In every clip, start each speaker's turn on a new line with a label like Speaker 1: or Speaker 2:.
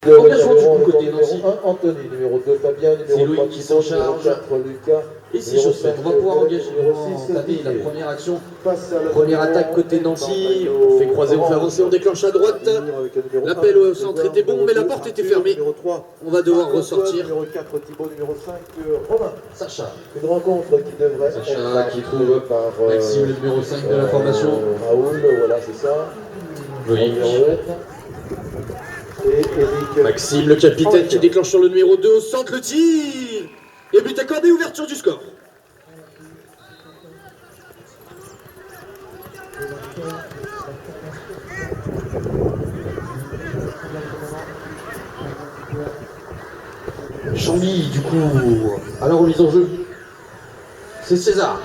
Speaker 1: Bien joué du côté Nancy.
Speaker 2: 1, Anthony, numéro 2, Fabien, numéro 3,
Speaker 1: Louis qui s'en
Speaker 2: Thibaut, numéro
Speaker 1: charge.
Speaker 2: 4, Lucas.
Speaker 1: Et si je souhaite, on va pouvoir engager entamer la première action. Première attaque côté Nancy, on fait croiser, on fait avancer, on déclenche à droite. L'appel au centre était bon, mais la porte était fermée. On va devoir ressortir.
Speaker 2: Numéro 4, Thibaut, numéro 5, Romain.
Speaker 1: Sacha.
Speaker 2: Une rencontre qui devrait
Speaker 1: Sacha
Speaker 2: être
Speaker 1: qui trouve
Speaker 2: par
Speaker 1: Maxime, le numéro 5 de la formation.
Speaker 2: Raoul, voilà, c'est ça.
Speaker 1: Loïc.
Speaker 2: Et Eric.
Speaker 1: Maxime, le capitaine qui déclenche sur le numéro 2 au centre, le tir. Et but accordé, ouverture du score. Chambly, du coup, à la remise en jeu, c'est César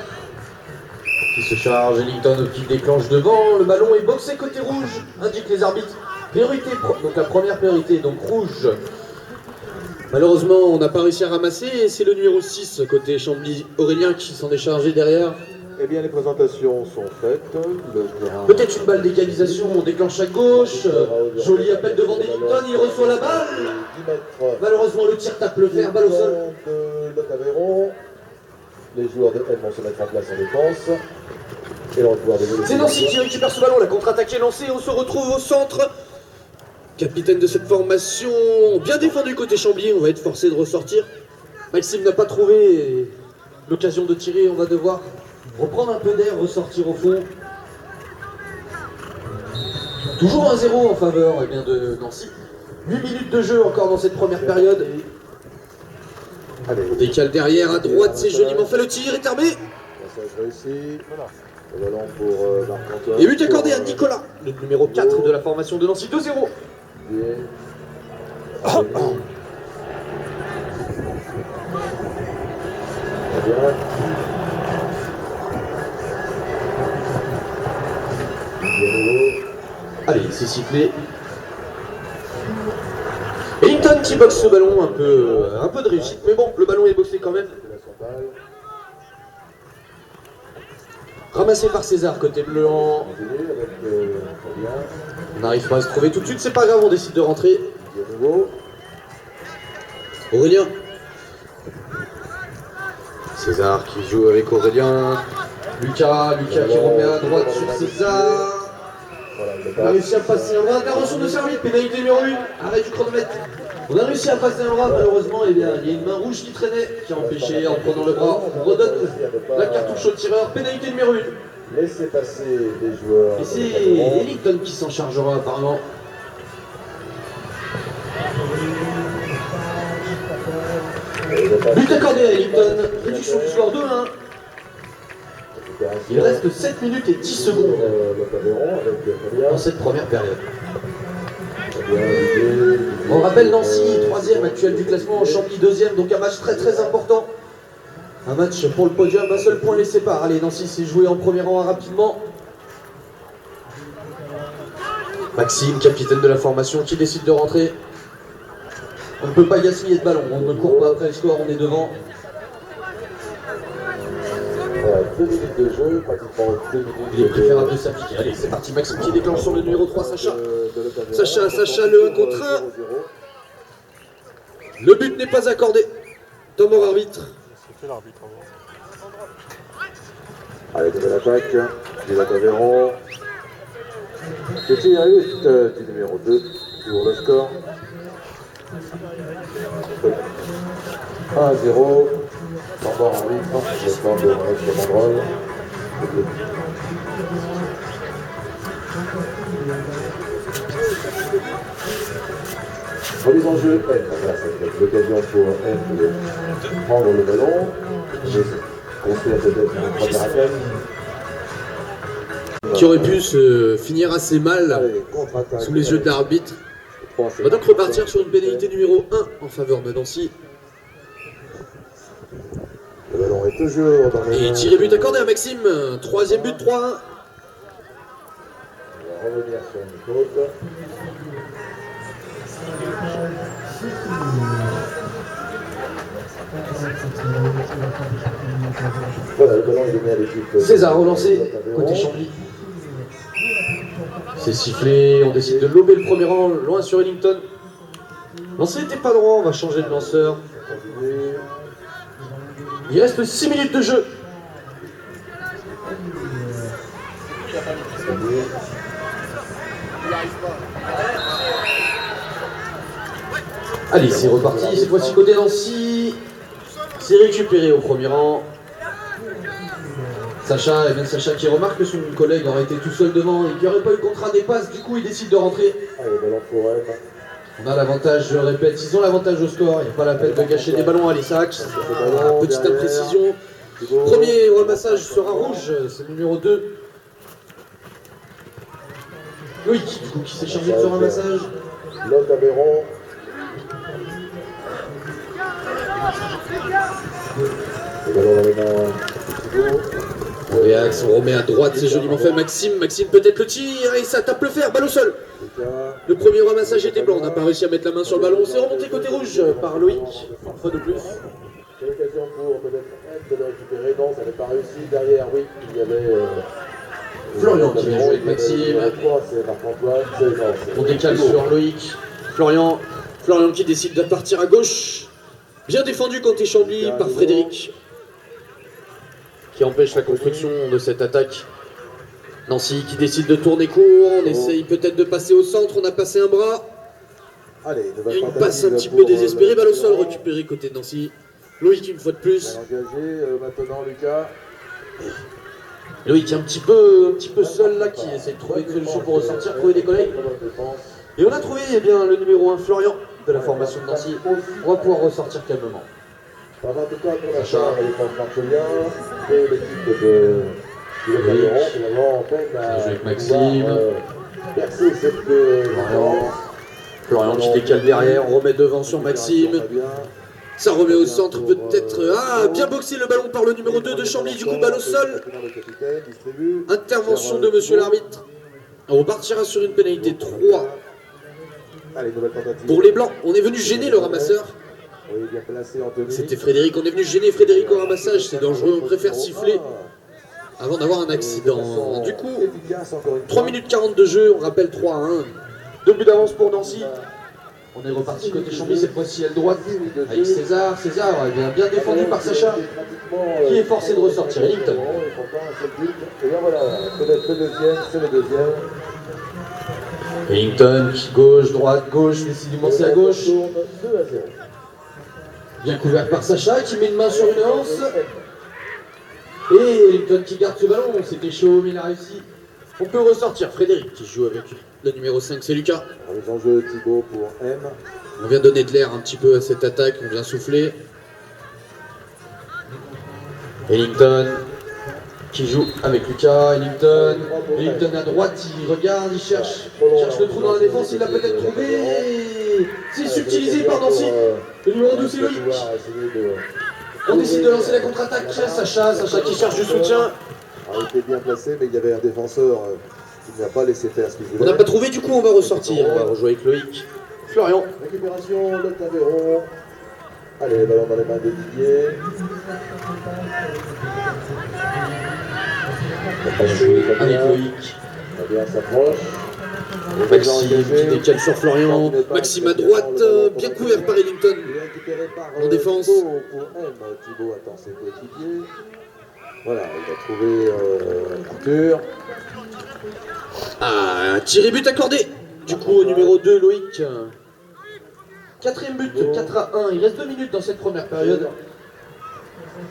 Speaker 1: qui se charge, Ellington qui déclenche devant, le ballon est boxé côté rouge, indique les arbitres. Priorité, donc la première priorité, donc rouge. Malheureusement, on n'a pas réussi à ramasser et c'est le numéro 6 côté Chambly, Aurélien qui s'en est chargé derrière.
Speaker 2: Eh bien, les présentations sont faites.
Speaker 1: Peut-être une balle d'égalisation, on déclenche à gauche. Joli appel devant Ellington, il reçoit la balle. Malheureusement, le tir tape le fer, balle au sol.
Speaker 2: Les joueurs de M vont se mettre en place en défense. Et le retour de
Speaker 1: C'est Nancy qui récupère ce ballon, la contre-attaque est lancée, on se retrouve au centre. Capitaine de cette formation, bien défendu côté Chambly, on va être forcé de ressortir. Maxime n'a pas trouvé l'occasion de tirer, on va devoir reprendre un peu d'air, ressortir au fond. Toujours 1-0 en faveur de Nancy. 8 minutes de jeu encore dans cette première période. Allez, on décale derrière, à droite, c'est joliment fait, le tir est terminé. Et but accordé à Nicolas, le numéro 4 de la formation de Nancy, 2-0. Allez, c'est sifflé. Ellington qui boxe ce ballon, un peu de réussite, mais bon, le ballon est boxé quand même. Ramassé par César, côté blanc. On n'arrive pas à se trouver tout de suite, c'est pas grave, on décide de rentrer. Aurélien. César qui joue avec Aurélien. Lucas qui remet à droite sur César. On a réussi à passer un bras, intervention de service, pénalité numéro 1, arrêt du chronomètre. On a réussi à passer un bras, malheureusement, il y a une main rouge qui traînait, qui a empêché en prenant le bras. On redonne la cartouche au tireur, pénalité numéro 1.
Speaker 2: Laissez passer les joueurs.
Speaker 1: Et c'est Ellington qui s'en chargera apparemment. But accordé à Ellington, réduction du score 2-1. Il reste 7 minutes et 10 secondes dans cette première période. On rappelle Nancy, 3e actuel du classement, Chambly 2e, donc un match très important. Un match pour le podium, un seul point les sépare. Allez, Nancy s'est joué en premier rang rapidement. Maxime, capitaine de la formation, qui décide de rentrer. On ne peut pas gaspiller de ballon, on ne court pas après le score, on est devant.
Speaker 2: 2 minutes de jeu, pratiquement 2 minutes.
Speaker 1: Il est préférable de s'appliquer. Allez, c'est parti, Maxime qui déclenche sur le numéro 3, Sacha. Sacha, le 1 contre 1. Le but n'est pas accordé. Tom au arbitre.
Speaker 2: Allez, nouvelle attaque, du Aveyron. Le tir juste du numéro 2, pour le score. 1-0. Encore en rythme, le temps de Maurice Mandrol. Remise en jeu, M. Voilà, c'est l'occasion pour M de prendre le ballon. Construire peut-être une première attaque.
Speaker 1: Qui aurait pu se finir assez mal sous les yeux de l'arbitre. On va donc repartir sur une pénalité numéro 1 en faveur de Nancy.
Speaker 2: Le ballon est toujours dans les...
Speaker 1: Et tiré but accordé à Maxime, 3e but, 3-1.
Speaker 2: On va revenir sur une faute. Voilà, le ballon est donné à l'équipe.
Speaker 1: César relancé, côté Chambly. C'est sifflé, on décide de lober le premier rang, loin sur Ellington. Lancer n'était pas droit, on va changer de lanceur. Il reste 6 minutes de jeu. Allez, c'est reparti, cette fois-ci côté Nancy. C'est récupéré au premier rang. Sacha, et bien Sacha qui remarque que son collègue aurait été tout seul devant et qu'il n'y aurait pas eu le contrat des passes, du coup il décide de rentrer.
Speaker 2: Allez, ballon pour M.
Speaker 1: On a l'avantage, je répète, ils ont l'avantage au score, il n'y a pas la peine de gâcher des ballons à l'Isaac. Petite imprécision. Premier ramassage sera rouge, c'est le numéro 2. Loïc, du coup, qui s'est chargé de ce ramassage.
Speaker 2: L'autre Aveyron. Le ballon dans les mains.
Speaker 1: Réax, on remet à droite, c'est joliment fait. Maxime peut-être le tir et ça tape le fer, balle au sol. Le premier ramassage était blanc, on n'a pas réussi à mettre la main sur le ballon. C'est remonté côté rouge par Loïc, une fois de plus.
Speaker 2: C'est l'occasion pour peut-être M de le récupérer. Non, ça n'est pas réussi. Derrière, oui, il y avait
Speaker 1: Florian qui vient jouer avec Maxime.
Speaker 2: C'est Marc-Antoine.
Speaker 1: On décale sur Loïc. Florian qui décide de partir à gauche. Bien défendu côté Chambly par Frédéric, qui empêche la construction de cette attaque. Nancy qui décide de tourner court, on essaye peut-être de passer au centre, on a passé un bras.
Speaker 2: Allez,
Speaker 1: Il y a une passe un petit peu désespérée, balle au sol récupérée côté de Nancy. Loïc une fois de plus.
Speaker 2: Engagé, maintenant Lucas.
Speaker 1: Loïc un petit peu seul là, qui essaie de trouver une solution pour ressortir, trouver des collègues. Et on a trouvé bien, le numéro 1, Florian, de la formation de Nancy. On va pouvoir ressortir calmement.
Speaker 2: En tout cas, pour la charge, la défense marche bien. Et l'équipe de l'Aveyron, finalement, en fait,
Speaker 1: a joué avec Maxime.
Speaker 2: Percer cette
Speaker 1: Florian qui décale derrière, on remet devant sur Maxime. Ça remet au centre peut-être. Ah, bien boxé le ballon par le numéro 2 de Chambly, du coup balle au sol. Intervention de monsieur l'arbitre. On repartira sur une pénalité 3. Pour les blancs, on est venu gêner le ramasseur. C'était Frédéric, on est venu gêner Frédéric au ramassage, c'est dangereux, on préfère siffler avant d'avoir un accident. Du coup, 3 minutes 40 de jeu, on rappelle 3-1. 2 buts d'avance pour Nancy. On est reparti côté Chambly, cette fois-ci à droite avec César. César bien défendu par Sacha, qui est forcé de ressortir. Ellington.
Speaker 2: Et bien voilà, peut-être le deuxième, c'est le deuxième.
Speaker 1: Ellington, gauche, droite, gauche, décidément c'est à gauche. Bien couvert par Sacha, qui met une main sur une hanse. Et Ellington qui garde ce ballon, c'était chaud mais il a réussi. On peut ressortir, Frédéric qui joue avec le numéro 5, c'est Lucas.
Speaker 2: Les enjeux Thibaut pour M.
Speaker 1: On vient donner de l'air un petit peu à cette attaque, on vient souffler. Ellington qui joue avec Lucas, Ellington à droite, il regarde, il cherche le trou dans la défense, il l'a peut-être trouvé. C'est subtilisé par Nancy. Le numéro 12 c'est Loïc. On décide de lancer la contre-attaque, Sacha qui cherche du soutien.
Speaker 2: Il était bien placé, mais il y avait un défenseur qui n'a pas laissé faire ce qu'il voulait.
Speaker 1: On n'a pas trouvé, du coup on va ressortir, on va rejouer avec Loïc. Florian.
Speaker 2: Récupération, le Aveyron. Allez, le ballon dans les mains de Didier.
Speaker 1: Avec Loïc.
Speaker 2: Fabien s'approche.
Speaker 1: Maxime qui décale sur Florian. Maxime à droite, bien couvert par Ellington. En défense.
Speaker 2: Pour M, Thibaut attend ses coéquipiers. Voilà, il a trouvé Arthur.
Speaker 1: Ah, tir et but accordé. Du coup au numéro 2, Loïc. Quatrième but, 4-1. Il reste 2 minutes dans cette première période.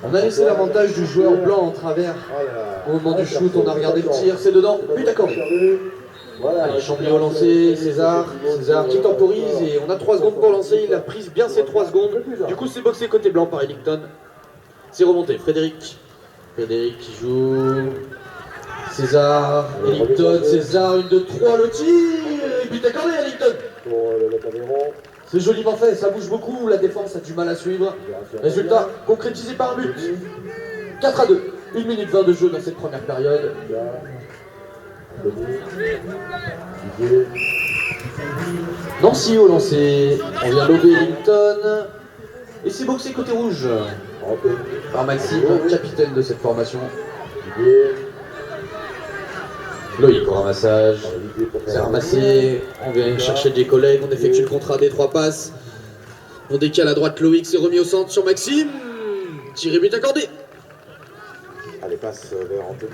Speaker 1: On a laissé l'avantage du joueur blanc en travers. Au moment du shoot, on a regardé le tir, c'est dedans. But accordé. Allez, Chambly au lancer, César qui temporise et on a 3 secondes pour lancer. Il a pris bien ces 3 secondes. Du coup, c'est boxé côté blanc par Ellington. C'est remonté. Frédéric qui joue. César, Ellington, César, 1, 2, 3, le tir. Et but accordé, Ellington.
Speaker 2: Pour le Aveyron.
Speaker 1: C'est joliment fait, ça bouge beaucoup, la défense a du mal à suivre. Résultat concrétisé par un but. 4-2. 1 minute 20 de jeu dans cette première période. Nancy au lancer. On vient lober Ellington. Et c'est boxé côté rouge par Maxime, capitaine de cette formation. Loïc au ramassage. C'est ramassé. On vient chercher des collègues. On effectue le contrat des 3 passes. On décale à droite, Loïc s'est remis au centre sur Maxime. Tiré but accordé.
Speaker 2: Allez, passe vers Anthony.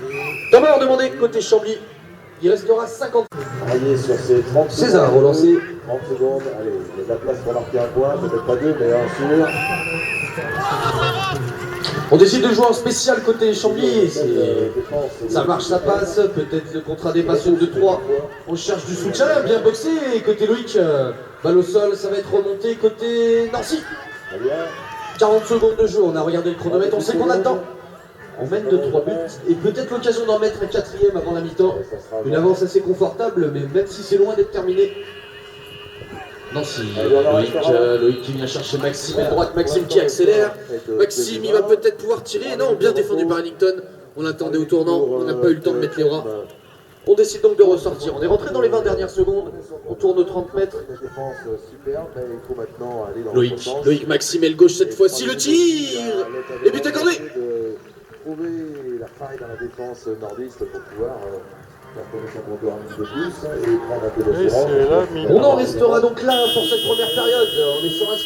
Speaker 1: Temps mort demandé côté Chambly. Il restera 50.
Speaker 2: Raillé sur ses 30
Speaker 1: César
Speaker 2: secondes.
Speaker 1: relancé.
Speaker 2: 30 secondes. Allez, il y a de la place pour marquer un point. Peut-être pas deux, mais un sûr.
Speaker 1: On décide de jouer en spécial côté Chambly. Ça marche, ça passe. Peut-être le contrat dépasse de 2-3. On cherche du soutien. Bien boxé. Côté Loïc. Balle au sol. Ça va être remonté côté Nancy. 40 secondes de jeu. On a regardé le chronomètre. On sait qu'on a le temps. On mène de 3 buts et peut-être l'occasion d'en mettre un 4e avant la mi-temps. Une avance assez confortable, mais même si c'est loin d'être terminé. Nancy, Loïc qui vient chercher Maxime à droite, Maxime qui accélère. Maxime, il va peut-être pouvoir tirer. Non, bien défendu par Ellington. On l'attendait au tournant, on n'a pas eu le temps de mettre les bras. On décide donc de ressortir. On est rentré dans les 20 dernières secondes. On tourne aux 30 mètres. Loïc, Maxime et le gauche cette fois-ci. Le tir et but accordé.
Speaker 2: Trouver la faille dans la défense nordiste pour pouvoir faire connaître son compteur un petit peu plus et prendre un peu d'assurance.
Speaker 1: On en restera donc là pour cette première période. On est sur un